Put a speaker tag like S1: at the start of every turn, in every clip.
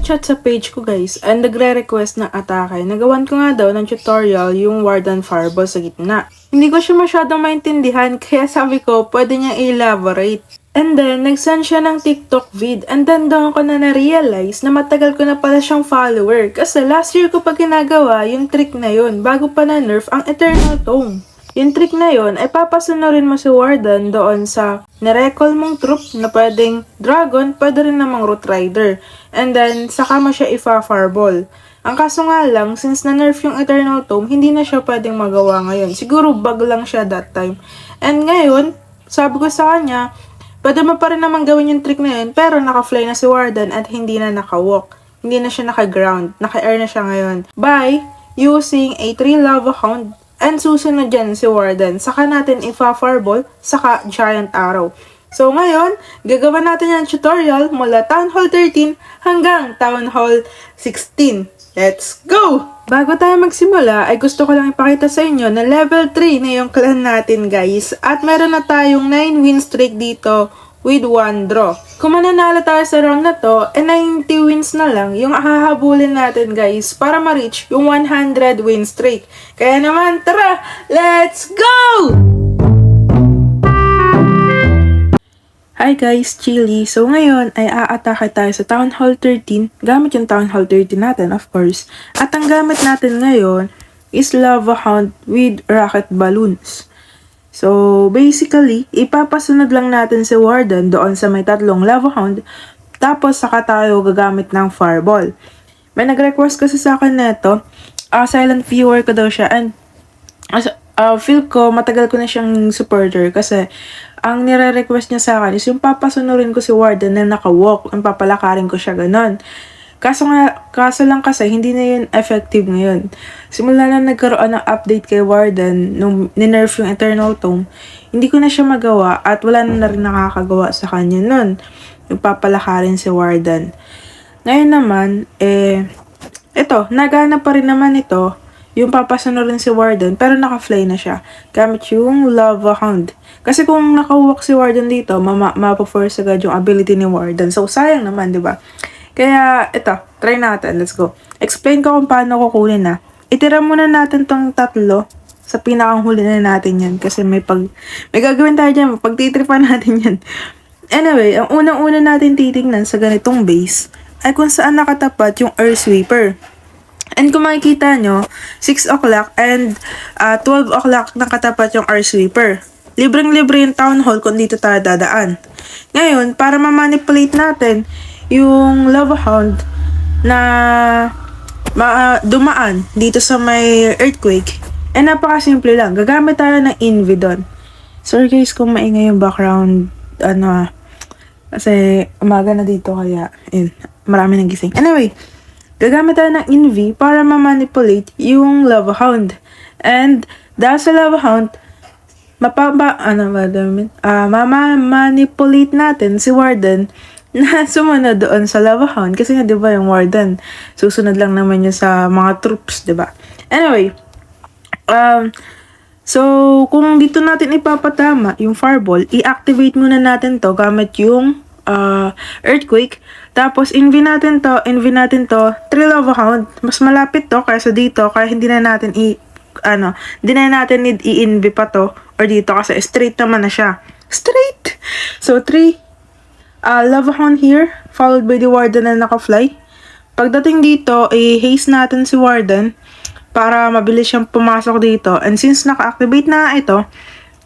S1: nag-chat sa page ko guys and nagre-request ng atake. Nagawan ko nga daw ng tutorial yung Warden Fireball sa gitna. Hindi ko siya masyadong maintindihan kaya sabi ko pwede niya elaborate. And then, nag-send siya ng TikTok vid and then doon ko na na-realize na matagal ko na pala siyang follower kasi last year ko pa ginagawa yung trick na yun bago pa na-nerf ang Eternal Tome. Yung trick na yun ay papasunurin mo si Warden doon sa nirecall mong troop na pwedeng dragon, pwede rin namang root rider. And then, saka mo siya ifa-fireball. Ang kaso nga lang, since na-nerf yung Eternal Tome, hindi na siya pwedeng magawa ngayon. Siguro bug lang siya that time. And ngayon, sabi ko sa kanya, pwede mo pa rin naman gawin yung trick na yun, pero naka-fly na si Warden at hindi na naka-walk. Hindi na siya naka-ground. Naka-air na siya ngayon. By using a 3 lava hound. And susunod dyan si Warden. Saka natin ifa-fireball, saka giant arrow. So ngayon, gagawa natin yung tutorial mula Town Hall 13 hanggang Town Hall 16. Let's go! Bago tayo magsimula, ay gusto ko lang ipakita sa inyo na level 3 na yung clan natin guys. At meron na tayong 9 win streak dito with 1 draw. Kung mananalo tayo sa round na to, 90 wins na lang yung hahabulin natin guys para ma-reach yung 100 win streak. Kaya naman, tara! Let's go! Hi guys, Chili. So ngayon ay aatake tayo sa Town Hall 13 gamit yung Town Hall 13 natin of course. At ang gamit natin ngayon is Lava Hound with Rocket Balloons. So basically, ipapasunod lang natin si Warden doon sa may 3 Lava Hound tapos saka tayo gagamit ng Fireball. May nag-request kasi sa akin neto, silent viewer ko daw siya and feel ko matagal ko na siyang supporter kasi ang nire-request niya sa akin is yung papasunurin ko si Warden na naka-walk, ang papalakarin ko siya ganon. Kaso lang kasi hindi na yun effective ngayon. Simula na nagkaroon ng update kay Warden nung ninerf yung Eternal Tome, hindi ko na siya magawa at wala na rin nakakagawa sa kanya nun. Yung papalakarin si Warden. Ngayon naman, ito, nagana pa rin naman ito, yung papasunurin si Warden pero naka-fly na siya gamit yung Lava Hound. Kasi kung naka-walk si Warden dito, mapaforce agad yung ability ni Warden. So sayang naman, di ba? Kaya, ito, try natin. Let's go. Explain ko kung paano kukunin na. Itira muna natin tong 3 sa pinakang huli na natin yan. Kasi may gagawin tayo dyan. Pagtitripan natin yan. Anyway, ang unang-una natin titingnan sa ganitong base ay kung saan nakatapat yung Earth Sweeper. And kung makikita nyo, 6 o'clock and 12 o'clock nakatapat yung Earth Sweeper. Libreng-libre yung Town Hall kung dito tayo dadaan. Ngayon, para ma-manipulate natin yung Lava Hound na dumaan dito sa may earthquake, napakasimple lang. Gagamit tayo ng Envy doon. Sorry guys kung maingay yung background, kasi umaga na dito kaya, marami nang gising. Anyway, gagamit tayo ng Envy para ma-manipulate yung Lava Hound. And dahil sa Lava Hound, ma-manipulate natin si Warden na sumunod doon sa Lava Hound. Kasi nga, di ba, yung Warden, susunod lang naman yun sa mga troops, di ba? Anyway, so, kung dito natin ipapatama yung Fireball, i-activate muna natin to gamit yung Earthquake. Tapos, envy natin to, 3 Lava Hound. Mas malapit to kaysa dito, kaya hindi na natin need i-envy pa to, or dito, kasi straight naman na siya. Straight! So, 3 Lava Hound here, followed by the Warden na naka-fly. Pagdating dito, i-haste natin si Warden para mabilis siyang pumasok dito. And since naka-activate na ito,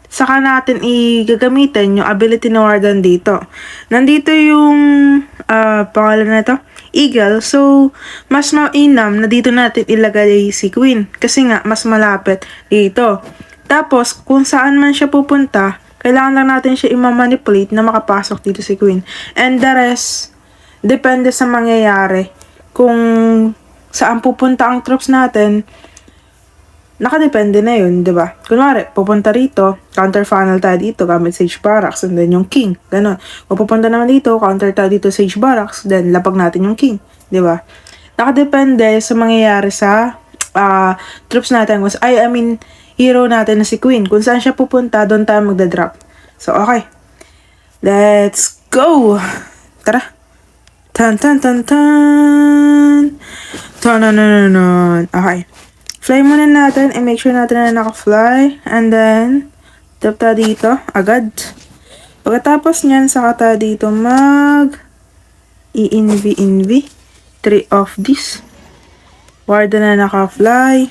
S1: saka natin i-gagamitin yung ability ni Warden dito. Nandito yung pangalan na ito, Eagle. So, mas mainam na dito natin ilagay si Queen. Kasi nga, mas malapit dito. Tapos, kung saan man siya pupunta, kailangan lang natin siya i-manipulate na makapasok dito si Queen. And the rest, depende sa mangyayari. Kung saan pupunta ang troops natin, nakadepende na yun, di ba? Kunwari, pupunta rito, counter funnel tayo dito gamit Sage Barracks, and then yung King, ganon. Kung pupunta naman dito, counter tayo dito Sage Barracks, then lapag natin yung King, di ba? Nakadepende sa mangyayari sa troops natin. Hero natin na si Queen. Kung saan siya pupunta, doon tayo magdadrop. So, okay. Let's go! Tara! Tan tan tan tan. Tanananan. Okay. Fly muna natin and make sure natin na naka-fly. And then, tap tayo dito agad. Pagkatapos nyan, saka tayo dito i-envy 3 of this. Warden na naka-fly.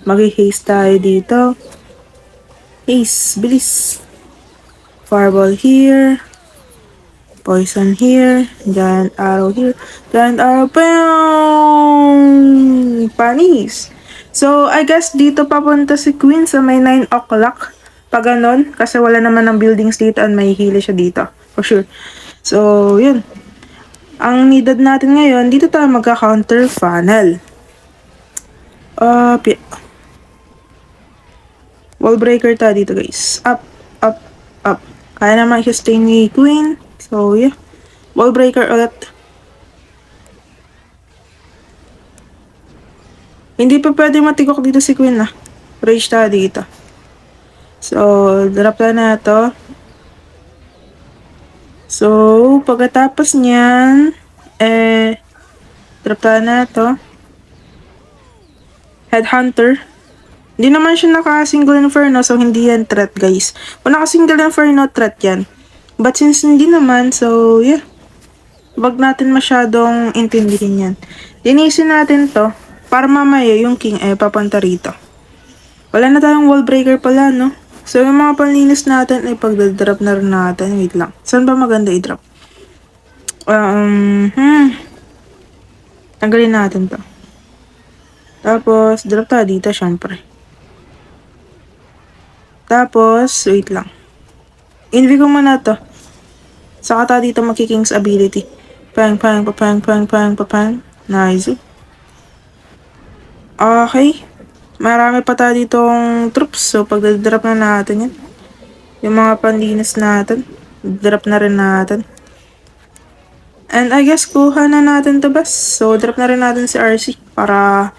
S1: Mag-haste tayo dito. Haste, bilis. Fireball here. Poison here. Giant arrow here. Giant arrow. Bam! Panis. So, I guess dito papunta si Queen sa may 9 o'clock. Pag ganon. Kasi wala naman ng buildings dito and may hili siya dito. For sure. So, yun. Ang needed natin ngayon, dito tayo magka-counter funnel. Wall breaker tayo dito, guys. Up, up, up. Kaya naman i-sustain ni Queen. So, yeah. Wall breaker ulit. Hindi pa pwede matigok dito si Queen, ah. Rage tayo dito. So, drop na to. So, pagkatapos niyan, drop na to. Headhunter. Hindi naman siya naka-single inferno, so hindi yan threat, guys. Kung naka-single inferno, threat yan. But since hindi naman, so yeah. Wag natin masyadong intindihin yan. Linisin natin to, para mamaya yung king papunta rito. Wala na tayong wall breaker pala, no? So yung mga panlinis natin ay pagdadrop na rin natin. Wait lang. Saan ba maganda i-drop? Tanggalin natin to. Tapos, drop tayo dito, syempre. Tapos, wait lang. Envy ko muna to. Saka tayo dito makiking's ability. Pang, pang, papang, pang, pang, papang. Nice. Okay. Marami pa tayo ditong troops. So, pagdadrop na natin yan. Yung mga panlinis natin. Drop na rin natin. And I guess, kuha na natin to, bas. So, drop na rin natin si RC. Para,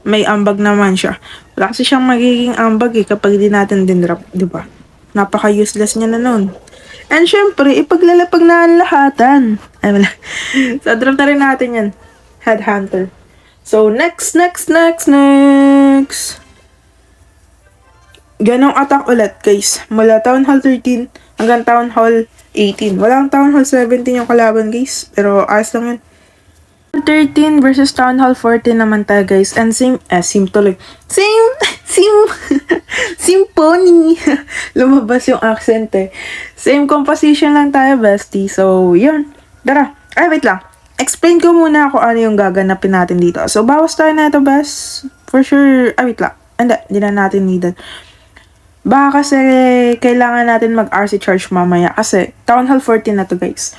S1: may ambag naman siya. Wala kasi siyang magiging ambag kapag di natin din drop, di ba? Napaka-useless niya na nun. And syempre, ipaglalapag na ang lahatan. Ay, wala. So, drop na rin natin yan. Headhunter. So, next. Ganong attack ulit, guys. Mula Town Hall 13 hanggang Town Hall 18. Walang Town Hall 17 yung kalaban, guys. Pero, ayos lang yun. 13 versus Town Hall 14 naman tayo, guys. And same tuloy. Same pony. Lumabas yung accent eh. Same composition lang tayo, bestie. So, yun. Tara. Ay, wait lang. Explain ko muna kung ano yung gaganapin natin dito. So, bawas tayo na ito, bes. For sure. Ay, wait lang. Hindi na natin needed. Baka kasi kailangan natin mag-RC charge mamaya. Kasi, Town Hall 14 na to, guys.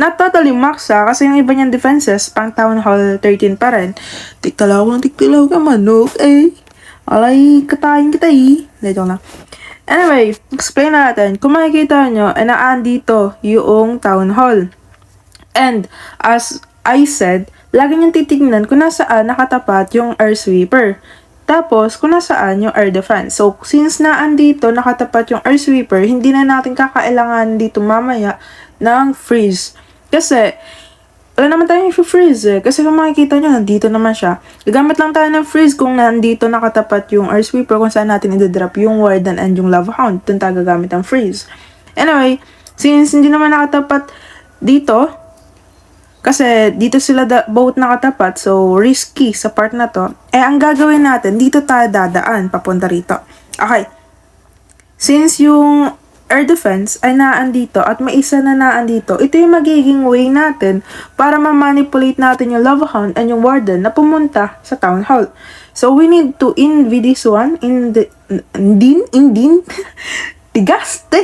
S1: Not totally max kasi yung iba niyang defenses, pang Town Hall 13 pa rin. Tiktalaw ka manok, Alay, katayin kita Dito lang. Anyway, explain natin. Kung makikita nyo, naandito yung Town Hall. And, as I said, lagi niyong titignan kung nasaan nakatapat yung Air Sweeper. Tapos, kung nasaan yung Air Defense. So, since naandito nakatapat yung Air Sweeper, hindi na natin kakailangan dito mamaya ng freeze. Kasi, wala naman tayong i-freeze Kasi kung makikita nyo, nandito naman siya. Gagamit lang tayo ng freeze kung nandito nakatapat yung Air Sweeper kung saan natin i-drop yung Warden and yung Lava Hound. Doon tayo gagamit ng freeze. Anyway, since hindi naman nakatapat dito, kasi dito sila both nakatapat, so risky sa part na to, ang gagawin natin, dito tayo dadaan papunta rito. Okay. Since yung air defense ay naandito at may isa na naandito, ito yung magiging way natin para ma-manipulate natin yung Lava Hound and yung Warden na pumunta sa Town Hall. So, we need to envy this one, tigasin.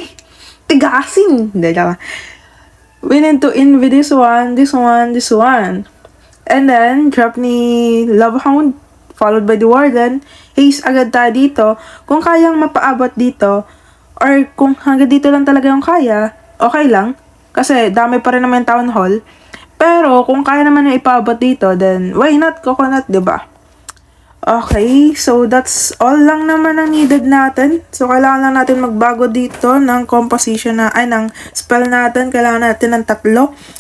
S1: We need to envy this one. And then, drop ni Lava Hound, followed by the Warden. Haste agad tayo dito. Kung kayang mapaabot dito, or kung hanggang dito lang talaga yung kaya, okay lang. Kasi dami pa rin naman Town Hall. Pero kung kaya naman yung ipaabot dito, then why not coconut, diba? Okay, so that's all lang naman ang needed natin. So, kailangan lang natin magbago dito ng composition ng spell natin. Kailangan natin ng 3.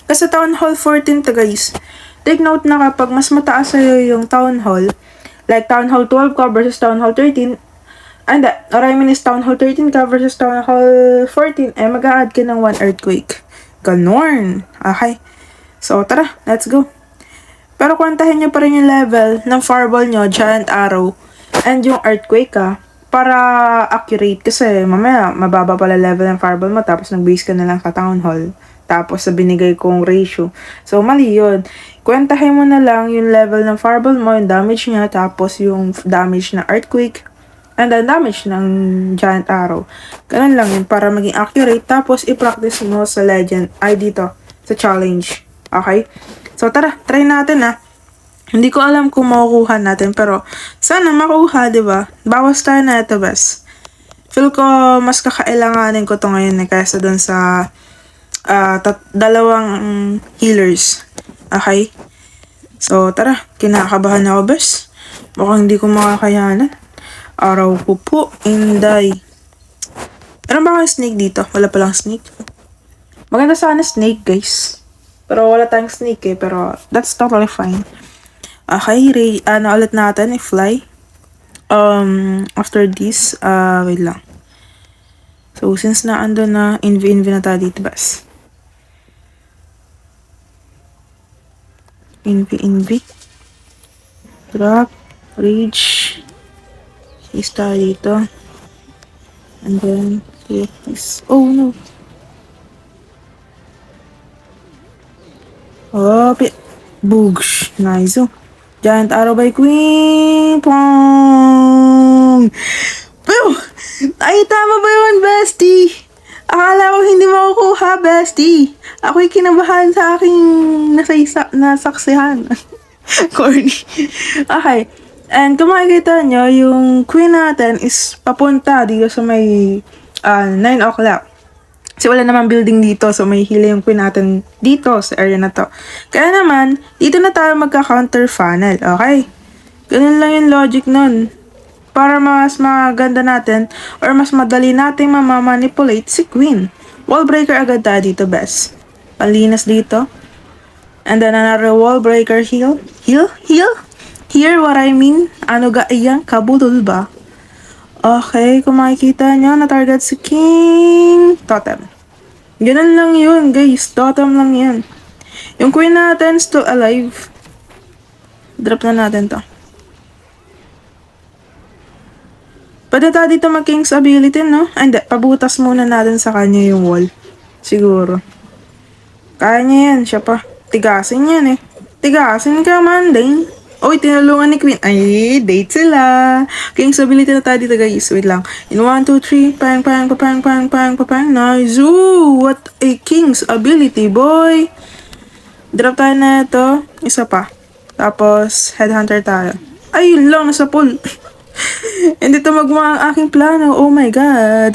S1: Kasi Town Hall 14 to guys. Take note na kapag mas mataas sa'yo yung Town Hall, like Town Hall 12 ka versus Town Hall 13, or I mean is Town Hall 13 ka versus Town Hall 14, mag-a-add ka ng 1 earthquake. Ganon. Okay. So, tara, let's go. Pero kwantahin nyo pa rin yung level ng fireball nyo, giant arrow, and yung earthquake para accurate. Kasi mamaya, mababa pala level ng fireball mo, tapos nag-base ka na lang sa town hall. Tapos sa binigay kong ratio. So, mali yun. Kwentahin mo na lang yung level ng fireball mo, yung damage niya, tapos yung damage na earthquake, and then damage ng giant arrow. Ganun lang yun, para maging accurate. Tapos, i-practice mo sa legend, dito, sa challenge. Okay? So, tara, try natin Hindi ko alam kung makukuha natin, pero sana makuha, di ba? Bawas tayo na ito, bes. Feel ko mas kakailanganin ko to ngayon kaysa dun sa 2 healers. Okay? So, tara, kinakabahan ako, bes. Mukhang hindi ko makakayanan. Araw ko po, Inday. Meron ba kang snake dito? Wala palang snake. Maganda sana snake, guys. Pero wala tayong snake pero that's totally fine. Okay, ulit natin, i-fly. After this, wait lang. So, since na ando na, envy na tayo dito, bas. Envy. Drop, rage. Is tayo dito. And then, yes. Oh, no. Oh, boogs. Nice. Giant arrow by Queen. Pong! Pero, ay, tama ba yun, bestie? Akala ko hindi makukuha, bestie. Ako'y kinabahan sa aking nasaksihan. Corny. Okay. And kung makikita nyo, yung queen natin is papunta dito sa may 9 o'clock. Kasi wala naman building dito, so may hila yung queen natin dito sa area na to. Kaya naman, dito na tayo magka-counter funnel, okay? Ganun lang yung logic nun. Para mas maganda natin, or mas madali natin mamamanipulate si queen. Wall breaker agad tayo dito, best. Panlinas dito. And then another wall breaker heal. Heal? Here, what I mean, ano ga iyang kabudol ba? Okay, kung makikita nyo, na-target si King Totem. Ganun lang yun, guys. Totem lang yan. Yung queen natin still alive. Drop na natin to. Pwede tayo dito mag-king's ability, no? Hindi, pabutas muna natin sa kanya yung wall. Siguro. Kaya niya yan, siya pa. Tigasin yan Tigasin ka man, Dane. Oy, tinulungan ni Queen. Ay, date sila. King's ability na tayo dito, guys. Wait lang. In 1, 2, 3. Pang. Nice. Ooh, what a king's ability, boy. Drop tayo na ito. Isa pa. Tapos, headhunter tayo. Ay, yun lang. Nasa pool. Hindi to magma ang aking plano. Oh my God.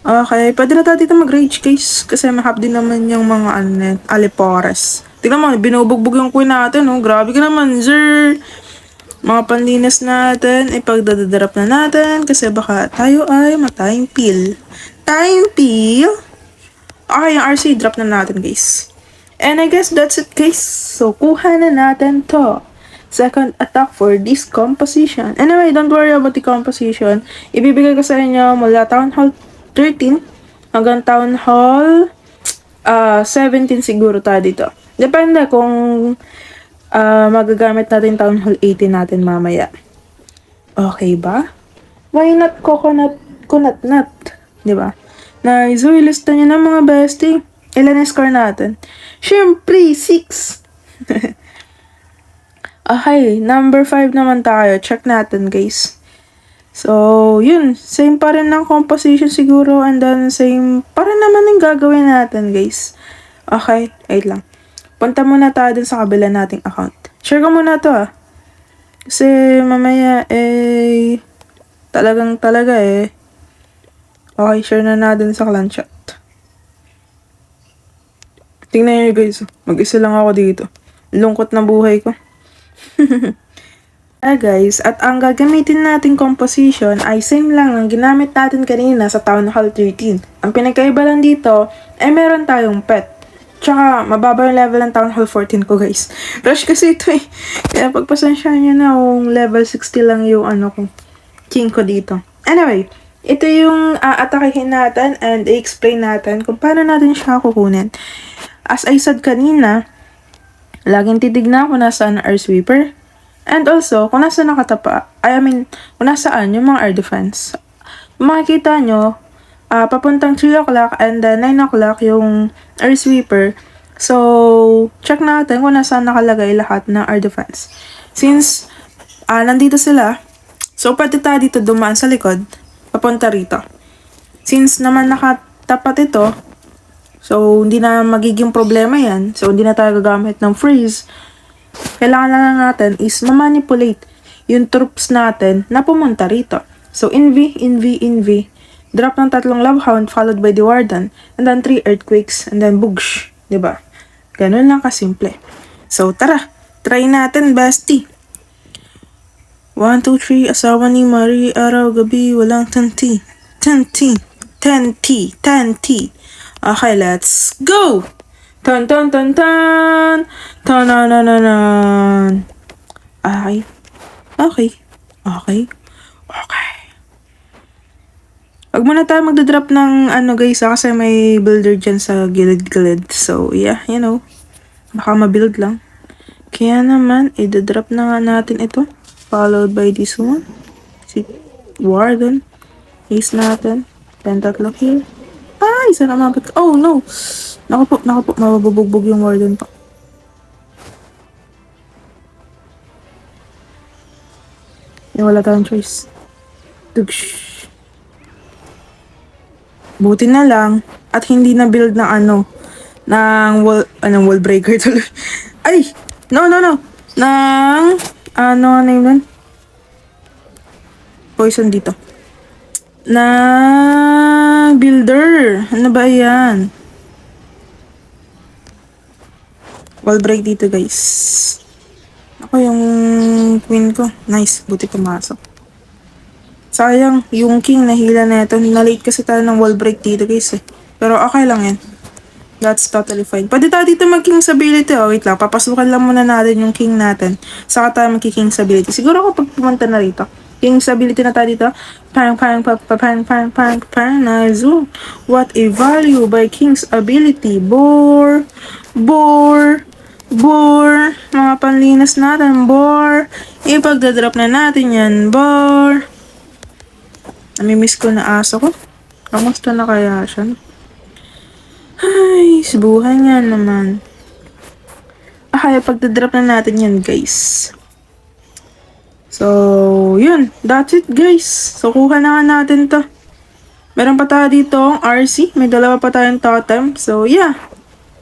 S1: Okay, pwede na tayo dito mag-rage, guys. Kasi mahap din naman yung mga alipores. Tingnan mo, binubugbog yung queen natin, Grabe ka naman, sir. Mga panlinas natin, ipagdadadarap na natin kasi baka tayo ay matime peel. Time peel? Okay, yung RC drop na natin, guys. And I guess that's it, guys. So, kuha na natin to. Second attack for this composition. Anyway, don't worry about the composition. Ibibigay ko sa inyo mula Town Hall 13 hanggang Town Hall 17 siguro tayo dito. Depende kung magagamit natin Town Hall 18 natin mamaya. Okay ba? Why not coconut nut? Diba? Nice. So, ilista nyo na mga bestie. Ilan yung score natin? Siyempre, 6. Okay, number 5 naman tayo. Check natin, guys. So, yun. Same pa rin ng composition siguro. And then, same pa rin naman yung gagawin natin, guys. Okay, wait lang. Punta muna tayo dun sa kabila nating account. Share ko muna to Kasi mamaya talaga Okay, share na natin sa clan chat. Tingnan nyo guys. Mag-isa lang ako dito. Lungkot na buhay ko. Guys, at ang gagamitin nating composition ay same lang ng ginamit natin kanina sa Town Hall 13. Ang pinagkaiba lang dito ay meron tayong pet. Tsaka mababa yung level ng Town Hall 14 ko guys. Rush kasi ito eh. Kaya pagpasensya nyo na kung level 60 lang yung king ko dito. Anyway, ito yung aatakihin natin and i-explain natin kung paano natin siya kukunin. As I said kanina, laging titignan kung nasaan ang Air Sweeper. And also, kung nasa nakatapa, kung nasaan yung mga air defense. Makikita nyo, papuntang 3 o'clock and 9 o'clock yung air sweeper. So, check natin kung nasaan nakalagay lahat ng air defense. Since, nandito sila, so pwede tayo dito dumaan sa likod, papunta rito. Since naman nakatapat ito, so hindi na magiging problema yan. So, hindi na tayo gagamit ng freeze. Kailangan lang natin is ma-manipulate yung troops natin na pumunta rito. So, inv, drop ng 3 love hound followed by the warden, and then 3 earthquakes, and then bugsh. Diba? Ganun lang kasimple. So, tara, try natin, bestie. 1, 2, 3, asawa ni Marie, araw, gabi, walang tanti. Tanti. Okay, let's go! Tan tan tan tan. Tananananan. Okay. Wag muna tayo magdodrop ng guys kasi may builder dyan sa gilid-gilid. So yeah, baka mabuild lang. Kaya naman, i-drop na nga natin ito. Followed by this one. Si Warden. Ace natin. Tentacle here. Isa na mabot. Oh no! Naku po, mababugbog yung warden pa. Wala tayong choice. Tugsh. Buti na lang at hindi na build ng wall breaker tuloy. Ay! No. Name nun? Poison dito. Builder. Ano ba yan? Wall break dito guys. Ako yung queen ko. Nice. Buti pumasok. Sayang. Yung king nahila na ito. Na-late kasi tayo ng wall break dito guys eh. Pero okay lang yan. That's totally fine. Pwede tayo dito mag-king's ability. Wait lang. Papasukan lang muna natin yung king natin. Saka tayo mag-king's ability. Siguro kapag pumunta na rito. King's ability na tayo dito. Pang. Nice. What a value by king's ability. Bore. Mga panlinas natin. Bore. Ipagdadrop na natin yan. Bore. Namimiss ko na aso ko. Kamusta na kaya siya? Ay, buhay nga naman. Kaya pagdadrop na natin yan guys. So, yun. That's it guys. So, kuha na nga natin to. Meron pa tayo dito ang RC. May dalawa pa tayong totem. So, yeah.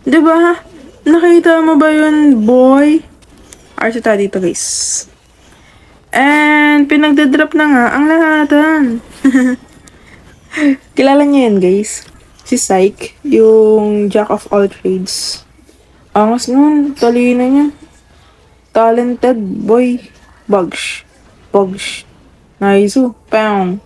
S1: Diba? Nakita mo ba yun, boy? RC tayo dito guys. And, pinagdadrop na nga ang lahatan. Kilala niyo yan guys. Si Psyche. Yung Jack of all trades. Angas nun. Talino niya. Talented boy. Bugs. Nice. Pound.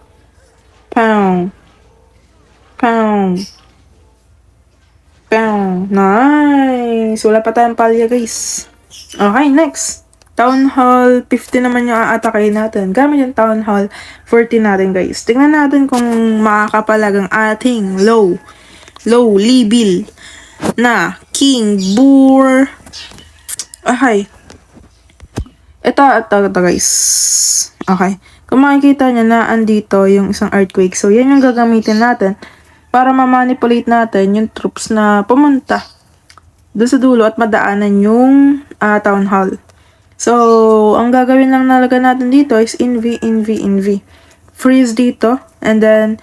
S1: Nice. Wala pa tayong palya guys. Okay, next. Town Hall 50 naman yung aatake natin. Gamit yung Town Hall 40 natin guys. Tingnan natin kung makakapalag ang ating low level na King Boar. Okay. Ito guys. Okay. Kung makikita nyo na andito yung isang earthquake. So, yan yung gagamitin natin para ma-manipulate natin yung troops na pumunta doon sa dulo at madaanan yung town hall. So, ang gagawin lang nalaga natin dito is inv. Freeze dito. And then,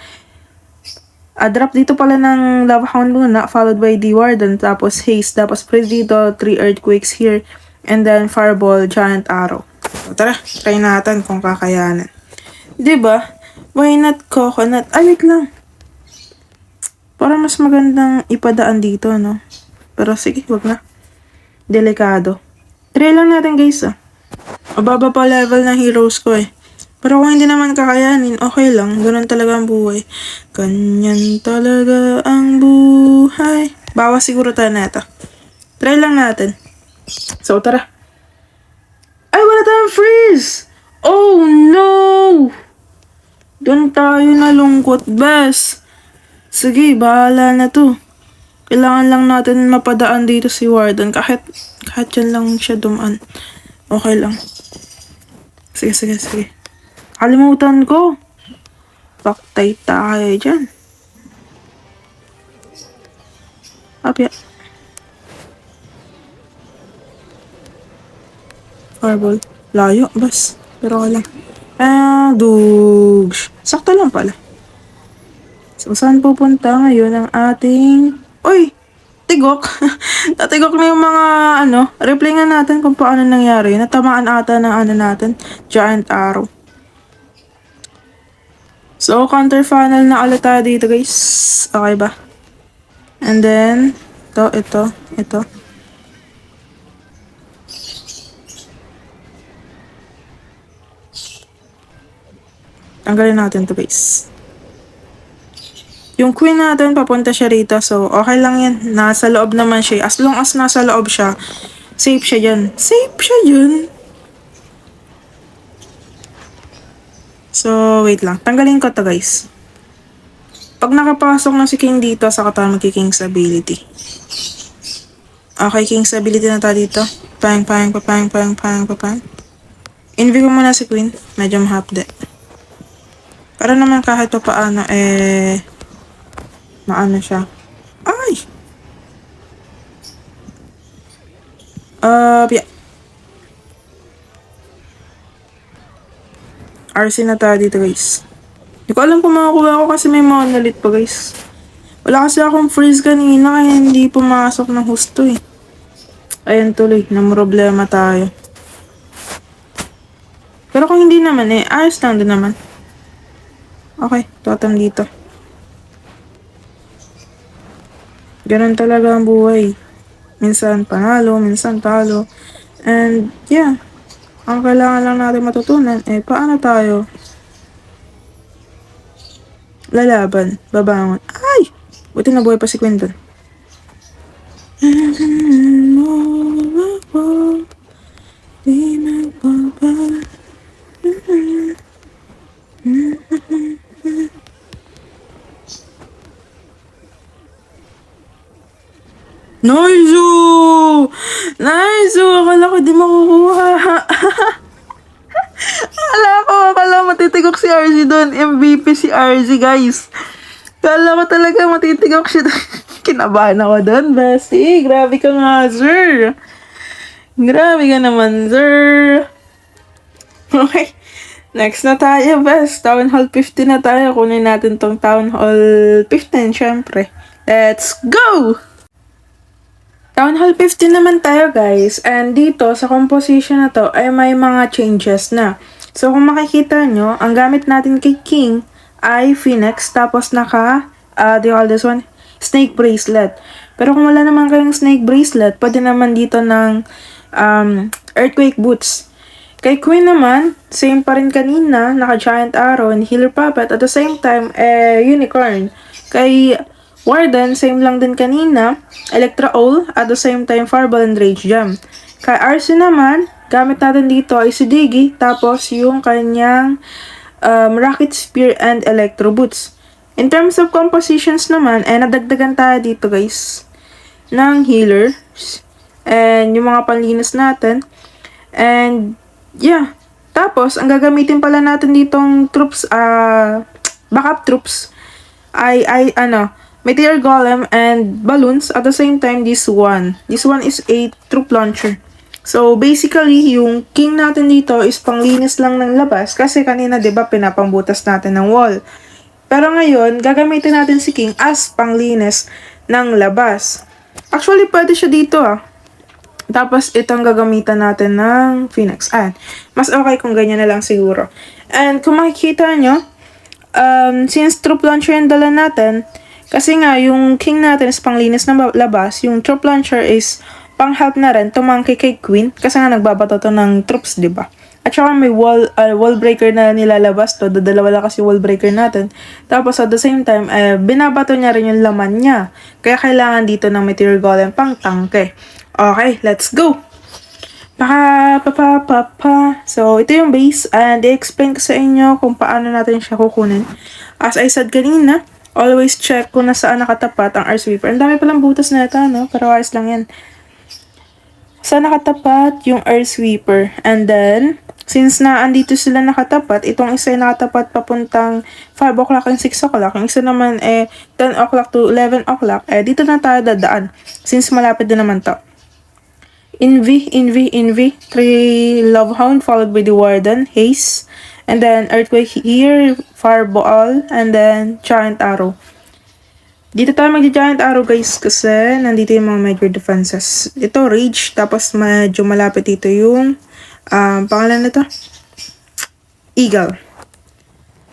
S1: drop dito pala ng lava hound muna, followed by the warden, tapos haste, tapos freeze dito, 3 earthquakes here, and then fireball, giant arrow. So, tara, try natin kung kakayanan. Diba? Why not coconut? Wait lang. Para mas magandang ipadaan dito, no? Pero sige, wag na. Delikado. Try lang natin, guys, Mababa pa level ng heroes ko eh. Pero kung hindi naman kakayanin, okay lang. Ganun talaga ang buhay. Ganyan talaga ang buhay. Bawas siguro tayo na ito. Try lang natin. So, tara. Ay, wala tayong freeze! Oh, no! Doon tayo nalungkot, bes. Sige, bahala na to. Kailangan lang natin mapadaan dito si Warden. Kahit yan lang siya dumaan. Okay lang. Sige. Kalimutan ko. Paktay tayo dyan. Apya. Fireball. Layo, bas. Pero okay lang. Dugs. Sakto lang pala. So, saan pupunta ngayon ang ating... Uy! Tigok. Natigok na yung mga, replay nga natin kung paano nangyari. Natamaan ata ng natin. Giant arrow. So, counter funnel na ulit tayo dito, guys. Okay ba? And then, ito. Tanggalin natin to, guys. Yung queen natin, papunta siya rito. So, okay lang yan. Nasa loob naman siya. As long as nasa loob siya, safe siya dyan. So, wait lang. Tanggalin ko to, guys. Pag nakapasok na si King dito, saka tayo magki-King's ability. Okay, King's ability na tayo dito. Pang. Envy ko muna si Queen. Medyo mahapde. Para naman kahit pa paano, maano siya. Ay! Yeah. RC na tayo dito, guys. Hindi ko alam kung makakuha ko kasi may monolith pa, guys. Wala kasi akong freeze kanina kaya hindi pumasok ng husto eh. Ayan tuloy, namroblema tayo. Pero kung hindi naman ayos lang din naman. Okay, totem dito. Ganun talaga ang buhay. Minsan panalo, minsan talo. And yeah, ang kailangan lang natin matutunan paano tayo lalaban, babangon. Ay! Buti na buhay pa si Quinton. Nice! Akala ko di makukuha. Akala matitigok si RZ doon. MVP si RZ, guys. Akala ko talaga matitigok siya doon. Kinabahan ako doon, bestie. Grabe ka nga, sir. Grabe ka naman, sir. Okay. Next na tayo, best. Town Hall 15 na tayo. Kunin natin tong Town Hall 15, syempre. Let's go! Town Hall 15 naman tayo, guys. And dito, sa composition na to, ay may mga changes na. So, kung makikita nyo, ang gamit natin kay King ay Phoenix. Tapos do you call this one? Snake Bracelet. Pero kung wala naman kayong Snake Bracelet, pwede naman dito ng Earthquake Boots. Kay Queen naman, same pa rin kanina, naka-Giant Arrow and Healer Puppet. At the same time, Unicorn. Kay Warden, same lang din kanina, Electra Owl, at the same time, Fireball and Rage Jam. Kay RC naman, gamit natin dito ay si Diggy, tapos yung kanyang Rocket Spear and Electro Boots. In terms of compositions naman, nadagdagan tayo dito, guys, ng healers, and yung mga panlinis natin, and yeah, tapos, ang gagamitin pala natin ditong troops, backup troops, ay Meteor Golem and balloons. At the same time, this one is a troop launcher. So, basically, yung King natin dito is panglinis lang ng labas. Kasi kanina, diba, pinapambutas natin ng wall. Pero ngayon, gagamitin natin si King as panglinis ng labas. Actually, pwede siya dito Tapos, itong gagamitan natin ng Phoenix. Mas okay kung ganyan na lang siguro. And kung makikita nyo, since troop launcher yung dala natin, kasi nga, yung King natin is panglinis ng labas, yung troop launcher is pang-help na rin tumangki kay Queen, kasi nga nagbabato to ng troops, diba? At saka may wall breaker na nilalabas to. Dalawa lang kasi wall breaker natin. Tapos at the same time, binabato niya rin yung laman niya. Kaya kailangan dito ng Meteor Golem pang tangke. Okay, let's go! So, ito yung base and i-explain ko sa inyo kung paano natin siya kukunin. As I said kanina, always check kung nasaan nakatapat ang earth sweeper. Ang dami palang butas na ito, no? Pero ayos lang yan. Saan nakatapat yung earth sweeper? And then, since na andito sila nakatapat, itong isa ay nakatapat papuntang 5 o'clock and 6 o'clock. Yung isa naman 10 o'clock to 11 o'clock. Dito na tayo dadaan. Since malapit din naman to. Envy, 3 Love Hound, followed by the Warden, Haze, and then Earthquake here, Fireball, and then Giant Arrow. Dito tayo mag-Giant Arrow guys kasi nandito yung mga major defenses. Ito, Rage, tapos medyo malapit dito yung, pangalan na to? Eagle.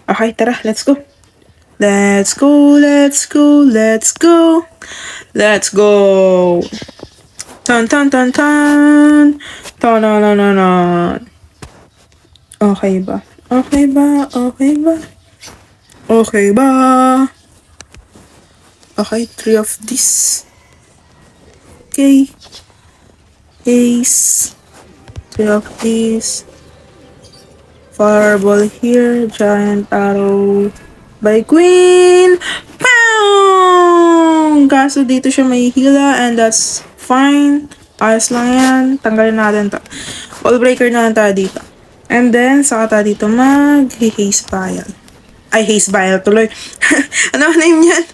S1: Okay, tara, let's go. Let's go. Tan. Okay ba? Okay, 3 of this. Okay. Ace. 3 of this. Fireball here. Giant Arrow by Queen. Pow! Kaso dito siya may hila and that's fine. Ayos lang yan. Tanggalin natin to. Wall breaker na lang tayo dito. And then, saka tayo dito mag-haze vial. Ay, haze vial tuloy. Ano ang name niyan?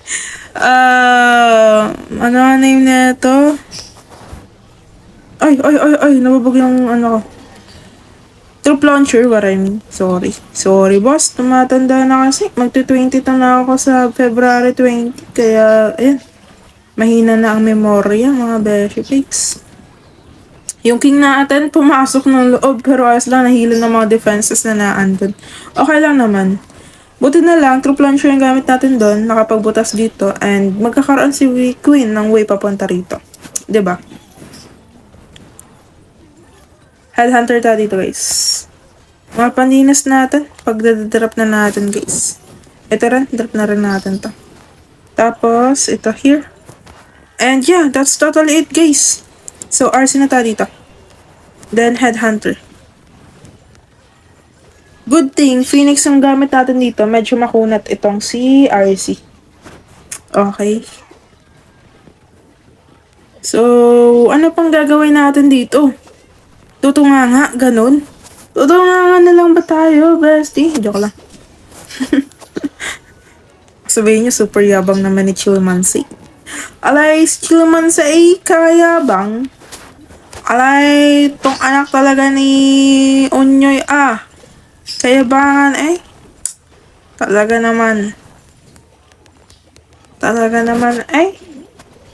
S1: Ano ang name nito? Ay, nababag yung ano ko. Troop launcher, what I mean. Sorry boss, tumatanda na kasi. Magti-20 na ako sa February 20. Kaya, ayan. Mahina na ang memorya, mga beshi pigs. Yung king natin, pumasok ng loob, pero ayos lang, nahilo ng mga defenses na naandun. Okay lang naman. Buti na lang, troop launcher yung gamit natin doon, nakapagbutas dito, and magkakaroon si Queen ng way papunta rito. 'Di ba? Headhunter tayo dito, guys. Mga pandinas natin, pagdadrop na natin, guys. Ito rin, drop na rin natin to. Tapos, ito here. And yeah, that's totally it, guys. So, RC na tayo dito. Then, Headhunter. Good thing, Phoenix ang gamit natin dito. Medyo makunat itong si RC. Okay. So, ano pang gagawin natin dito? Tutunganga, ganun. Tutunganga na lang ba tayo, bestie? Joke lang. Sabihin nyo, super yabang naman ni Chillmancy. Alay, Chillmancy, kaya bang? Alay, tong anak talaga ni Unyoy, kaya bangan, Talaga naman,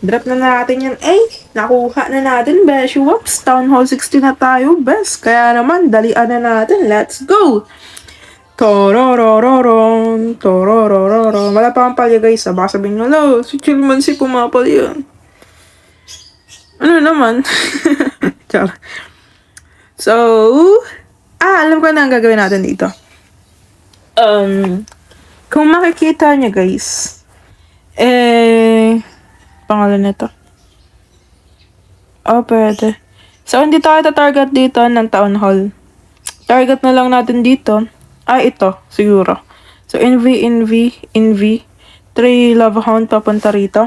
S1: drop na natin yan, nakuha na natin, besh, whoops, Town Hall 60 na tayo, best, kaya naman, dalian na natin, let's go! Tororororon. Wala pa ang palya guys. Baka sabihin nyo, lo, si Chillmancy pumapalya. Ano naman? Char. So, alam ko na ang gagawin natin dito. Kung makikita nyo guys, pangalan nito. Pwede. So, hindi tayo target dito ng Town Hall. Target na lang natin dito. Ito, siguro. So, Envy. 3 Love Hound papunta rito.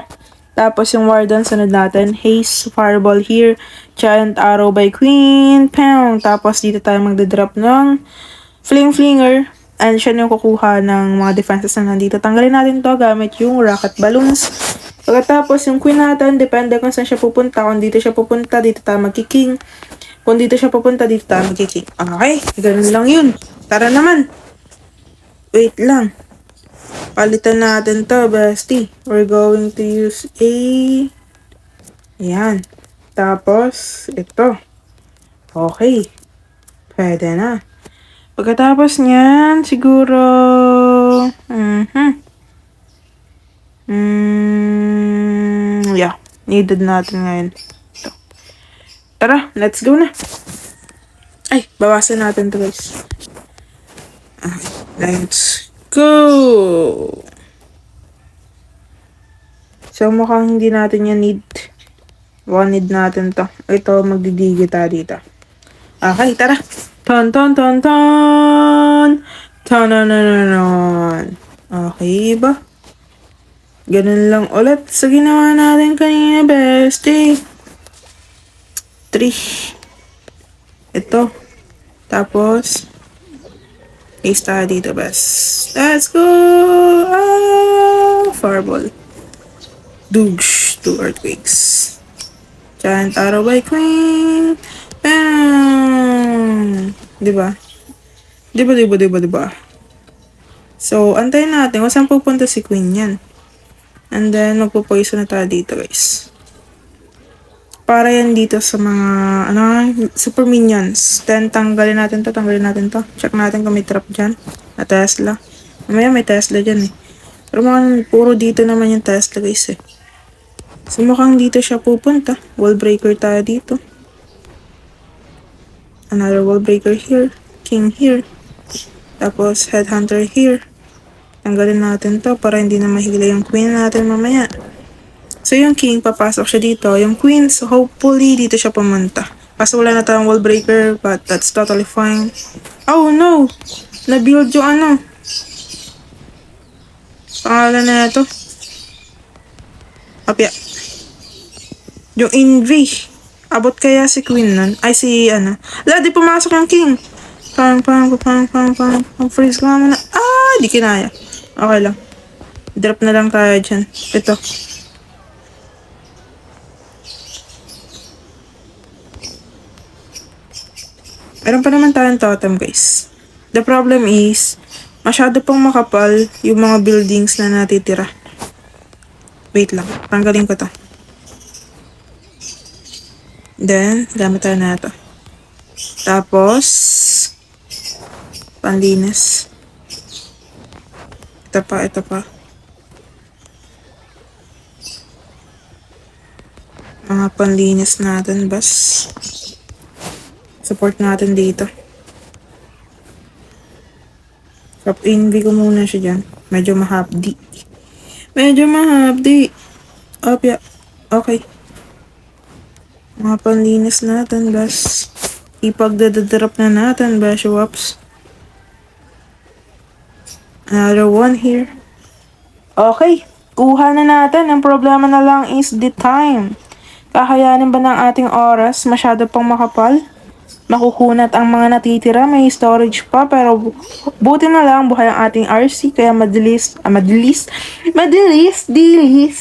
S1: Tapos, yung Warden, sunod natin. Haze, Fireball here. Giant Arrow by Queen. Pound. Tapos, dito tayo magdadrop ng Flinger. And siya yung kukuha ng mga defenses na nandito. Tanggalin natin to gamit yung Rocket Balloons. Pagkatapos, yung Queen natin, depende kung saan siya pupunta. Kung dito siya pupunta, dito tayo magkiking. Kung dito siya pupunta, dito tayo magkiking. Okay, ganun lang yun. Tara naman. Wait lang. Palitan natin to, bestie. We're going to use Ayan. Tapos, ito. Okay. Pwede na. Pagkatapos niyan, siguro... Yeah. Needed natin ngayon. Ito. Tara, let's go na. Ay, bawasan natin to guys. Let's go! So, mukhang hindi natin yan need. One need natin to. Ito, magdidigi tayo dito. Okay, tara. Ton ton ton ton! Tanananan! Okay ba? Ganun lang ulit sa ginawa natin kanina, bestie. 3. Ito. Tapos, case tayo dito, best. Let's go! Fireball. Douche. 2 earthquakes. Giant arrow by Queen. Bam! Diba? Diba? So, antayin natin kung saan pupunta si Queen yan. And then, magpo-poison na tayo dito, guys. Para yan dito sa mga, super minions. Then, tanggalin natin to. Check natin kung may trap dyan. Na Tesla. Mamaya may Tesla dyan eh. Pero mukhang puro dito naman yung Tesla, guys eh. So, mukhang dito siya pupunta. Wall breaker tayo dito. Another wall breaker here. King here. Tapos, headhunter here. Tanggalin natin to para hindi na mahila yung queen natin mamaya. So, yung king, papasok siya dito. Yung queen, so hopefully, dito siya pumunta. Kaso wala na tayong wall breaker, but that's totally fine. Oh, no! Na-build yung pangalan na ito. Apya. Yung envy. Abot kaya si queen nun? Ay, di pumasok yung king. Pang, freeze ko nga muna. Di kinaya. Okay lang. Drop na lang tayo dyan. Ito. Meron pa naman tayong totem, guys. The problem is, masyado pang makapal yung mga buildings na natitira. Wait lang. Tanggalin ko to. Then, gamit tayo na ito. Tapos, panlinis. Ito pa. Mga panlinis natin, bas. Support natin dito. Top envy ko muna siya dyan. Medyo mahapdi. Opya. Okay. Mga panlinis natin, bas. Ipagdadadrop na natin, bas. Whoops. Another one here. Okay. Kuha na natin. Ang problema na lang is the time. Kakayanin ba ng ating oras? Masyado pang makapal? Makukunat ang mga natitira. May storage pa. Pero buti na lang buhay ang ating RC. Kaya madilis.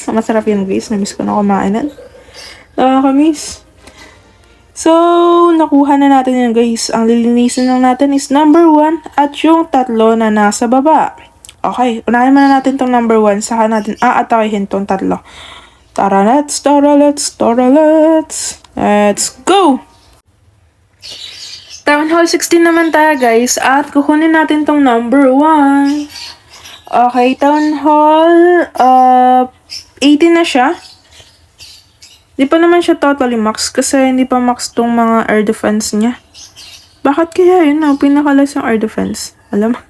S1: Masarap yun, guys. Namiss ko na kumain. Nakakamiss. So, nakuha na natin yan, guys. Ang lilinisin lang natin is number 1 at yung 3 na nasa baba. Okay, unahin muna natin tong number 1. Saka natin aatakihin tong 3. Tara, let's go! Town Hall 16 naman tayo, guys. At kukunin natin tong number 1. Okay, Town Hall 18 na siya. Di pa naman siya totally max kasi hindi pa max tong mga air defense niya. Bakit kaya yun pinakalas yung air defense? Alam mo?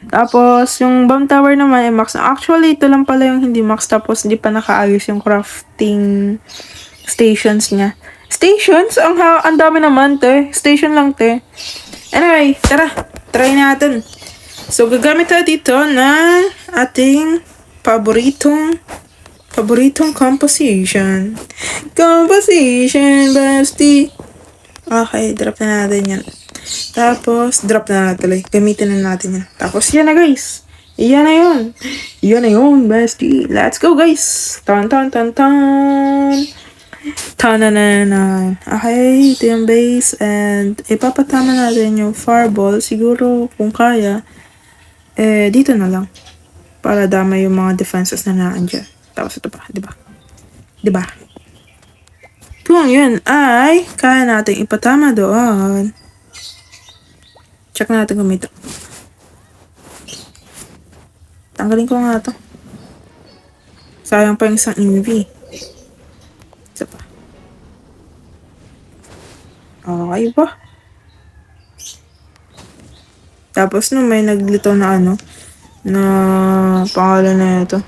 S1: Tapos, yung bomb tower naman ay max. Actually, ito lang pala yung hindi max. Tapos, hindi pa nakaayos yung crafting stations niya. Stations? Ang dami naman, te. Station lang, te. Anyway, tara. Try natin. So, gagamit tayo dito ng ating paboritong composition. Bestie. Okay, drop na natin yan. Tapos, drop na natin tuloy. Gamitin na natin yan. Tapos, yan na, guys. Yan na yun, bestie. Let's go, guys. Tan. Tanananan. Okay, ito yung base. And, ipapatama natin yung fireball. Siguro, kung kaya, dito na lang. Para dama yung mga defenses na naandyan. Tapos ito pa, diba? Kung yun ay kaya natin ipatama doon. Check natin kung ito. Tanggalin ko nga to. Sayang pa yung isang envy. Isa pa. Okay ba? Tapos no, may naglito na ano, na pangalan na ito.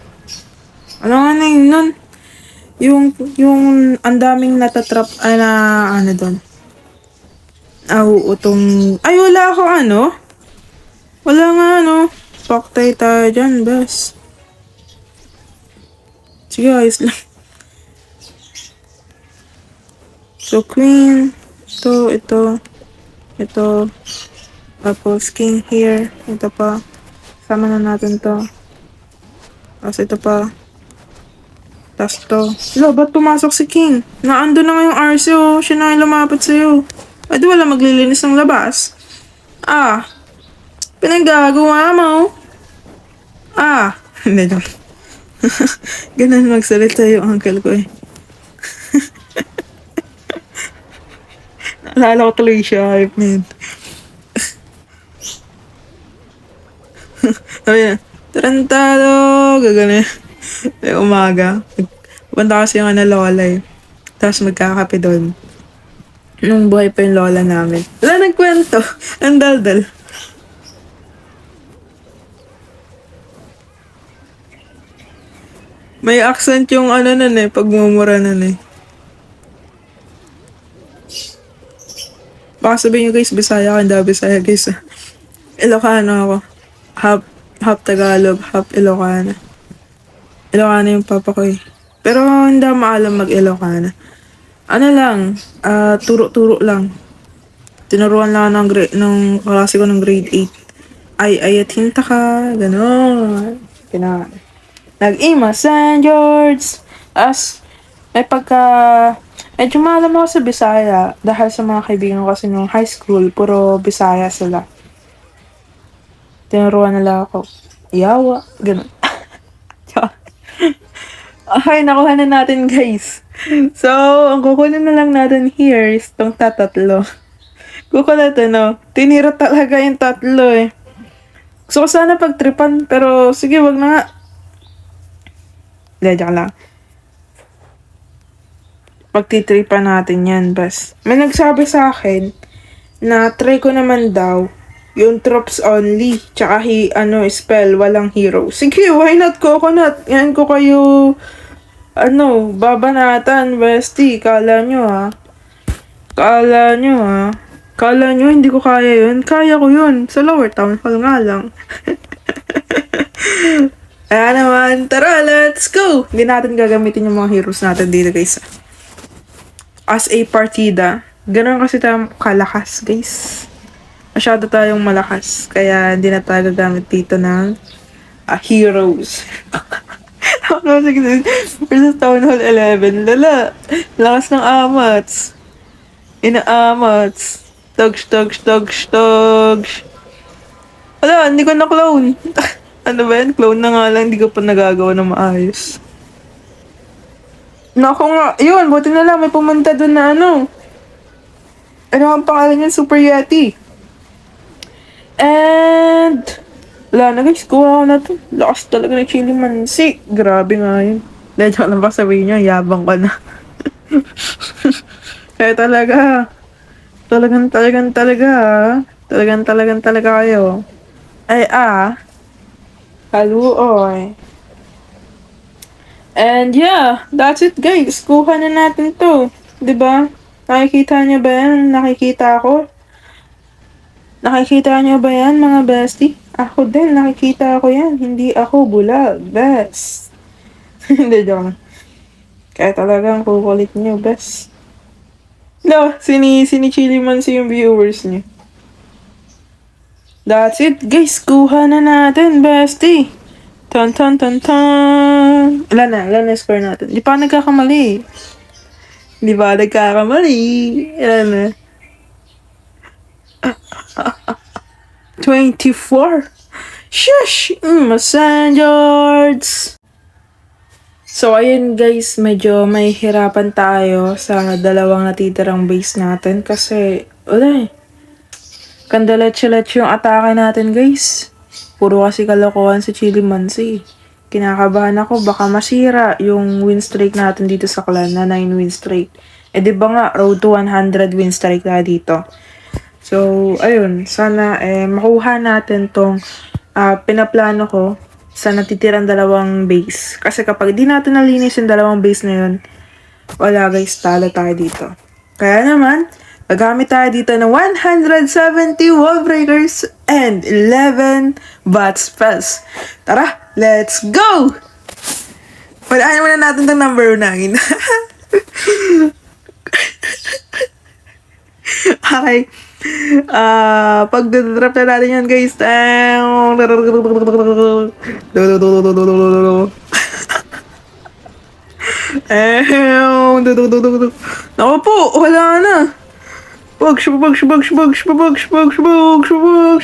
S1: Ano nga na yun nun? Yung ang daming natatrap, na ano doon. Utong, ay wala ako ano. Wala nga ano. Paktay tayo dyan, bes. Sige, ayos lang. So, queen. Ito. Tapos, king here. Ito pa. Sama na natin to. Tapos, ito pa. Tapos to. Lo, ba't pumasok si king? Naando na nga yung RC, oh. Siya na yung lumapit sa'yo. Ay, di wala maglilinis ng labas. Pinagagawa mo. Hindi, joke. Ganun magsalita yung uncle ko eh. Naalala ko tuloy siya, hype na yun. Sabi niya, tarantado, gagana. May umaga. Pupunta kasi yung lola eh. Tapos magkakape doon. Nung buhay pa yung lola namin. Wala nagkwento. Ang daldal. May accent yung nun eh, pagmumura nun eh. Baka sabihin nyo guys, Bisaya ka, hindi Bisaya guys. Ilocano ako. Half Tagalog, half Ilocano. Ilocano yung papa ko eh. Pero hindi maalam mag-Ilocano. Ano lang, turo-turo lang. Tinuruan lang ng klase ko ng grade 8. Ayat hinta ka, gano'n. Nag-ima St. George. May medyo maalam ako sa Bisaya dahil sa mga kaibigan ko kasi nung high school, puro Bisaya sila. Tinuruan nila ako. Yawa, gano'n. Okay, nakuha na natin guys. So, ang kukunin na lang natin here is tong tatatlo. Kukulat tinira talaga yung tatlo eh. Gusto ko sana pagtripan, pero sige, wag na nga. Joke lang. Pagtitripan natin yan, bas. May nagsabi sa akin na try ko naman daw yung tropes only, tsaka spell, walang hero. Sige, why not coconut? Yan ko kayo, babanatan, bestie. Kala nyo hindi ko kaya yun? Kaya ko yun. Sa lower town hall nga lang. Ayan naman, tara, let's go! Hindi natin gagamitin yung mga heroes natin dito, guys. As a partida, ganun kasi tayo kalakas, guys. Masyado tayong malakas, kaya hindi na tayo gagamit dito ng heroes. Versus Town Hall 11, lala. Lakas ng amats. Ina-amats. Togs. Wala, hindi ko na-clone. Ano ba yan? Clone na nga lang, hindi ko pa nagagawa na maayos. Naku nga, yun, buti na lang, may pumunta doon na ano ang pangalan niya? Super Yeti. And, wala na guys, kuha ko na to. Lakas talaga ng chili mansi. Grabe nga yun. Dahil lang ba sabihin niya, yabang ka na. Kaya talaga kayo. Ay, haluoy. And yeah, that's it guys. Kuha na natin to. 'Di ba? Nakikita niyo ba yan? Nakikita ko. Nakikita niyo ba yan mga bestie? Ako din, nakikita ko yan. Hindi ako bulag. Best. Hindi, joke. Kaya talagang kukulit niyo, best. No, sini-chili man si yung viewers niyo. That's it, guys. Kuha na natin, bestie. Tan. Ilan na score natin. Di pa nagkakamali. Ilan na? 24. Shush! St. George! So, ayun guys, medyo may hirapan tayo sa dalawang natitirang base natin kasi, kandaletsi-letsi yung atake natin guys. Puro kasi kalokohan si Chili Mansi. Kinakabahan ako, baka masira yung win streak natin dito sa clan na 9 win streak. Di ba nga, road to 100 win streak na dito. So, ayun, sana makuha natin tong pinaplano ko sa natitirang dalawang base. Kasi kapag di natin nalinis yung dalawang base na yun, wala guys, talo tayo dito. Kaya naman, gagamit tayo dito ng 170 wall breakers and 11 bot spells. Tara, let's go! Palaan muna natin itong number 9. Okay. Pag drop na natin yan guys. Naku po, wala na. Bugs.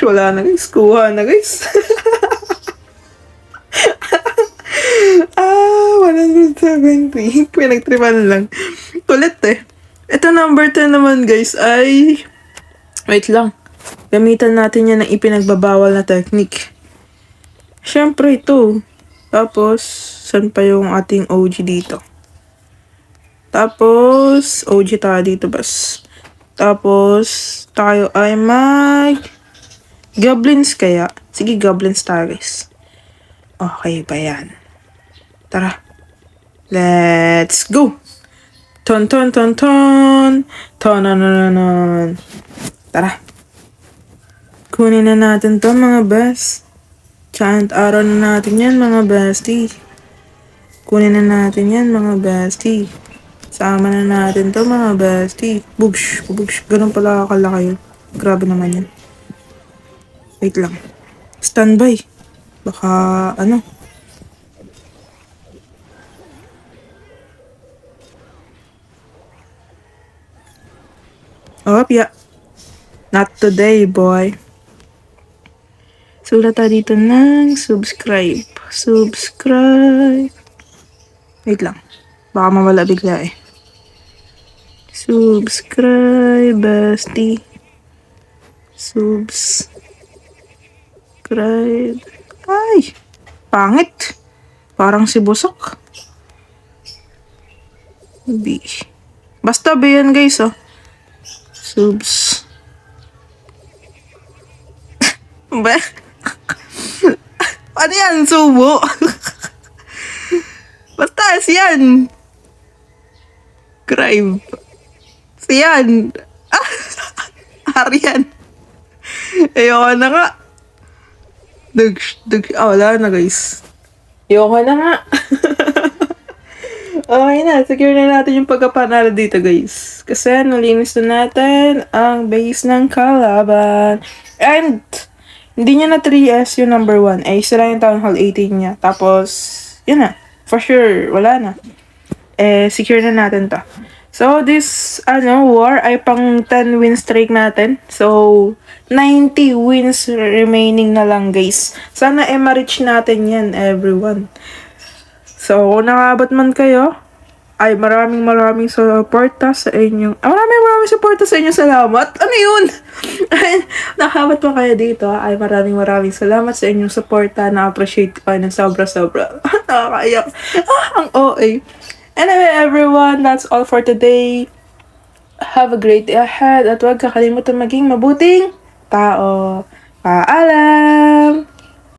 S1: Wala na guys, kuha na guys. 170. Pinagtripan lang. Kulit eh. Ito number 10 naman guys ay... Wait lang. Gamitan natin yan ng ipinagbabawal na technique. Siyempre ito. Tapos, saan pa yung ating OG dito? Tapos, OG tayo dito bas. Tapos, tayo ay mag... Goblins kaya? Sige, goblins tayo guys. Okay ba yan? Tara. Let's go! Ton. Tonanan. Tara. Kunin na natin to mga best. Chant araw na natin yan mga bestie. Kunin na natin yan mga bestie. Sama na natin to mga bestie. Bugsh. Ganun pala kalaki yun. Grabe naman yan. Wait lang. Standby. Baka ano. Oh, yeah. Not today, boy. Sulat tayo dito ng subscribe. Wait lang. Baka mawala bigla eh. Subscribe, bestie. Subscribe. Ay! Pangit. Parang si Busok. Basta ba yan guys oh. Subs. Ba? Ano yan? Subo? Basta siyan. Crime. Siyan. Arian. Ayoko na nga. Wala na guys. Ayoko na nga. Okay na, secure na natin yung pagkapanalo dito guys. Kasi nalinis na natin ang base ng kalaban. And, hindi niya na 3S yung number 1. Sila yung Town Hall 18 niya. Tapos, yun na. For sure, wala na. Secure na natin to. So, this, war ay pang 10 win streak natin. So, 90 wins remaining na lang guys. Sana ma-reach natin yan, everyone. So, kung nakabot man kayo, ay maraming suporta sa inyong... maraming suporta sa inyong salamat. Ano yun? Ay, nakabot pa kayo dito, ay maraming salamat sa inyong suporta. Na-appreciate ko kayo ng sobra-sobra. Nakakaiyak. Ang OA. Anyway, everyone, that's all for today. Have a great day ahead at huwag kakalimutan maging mabuting tao. Paalam!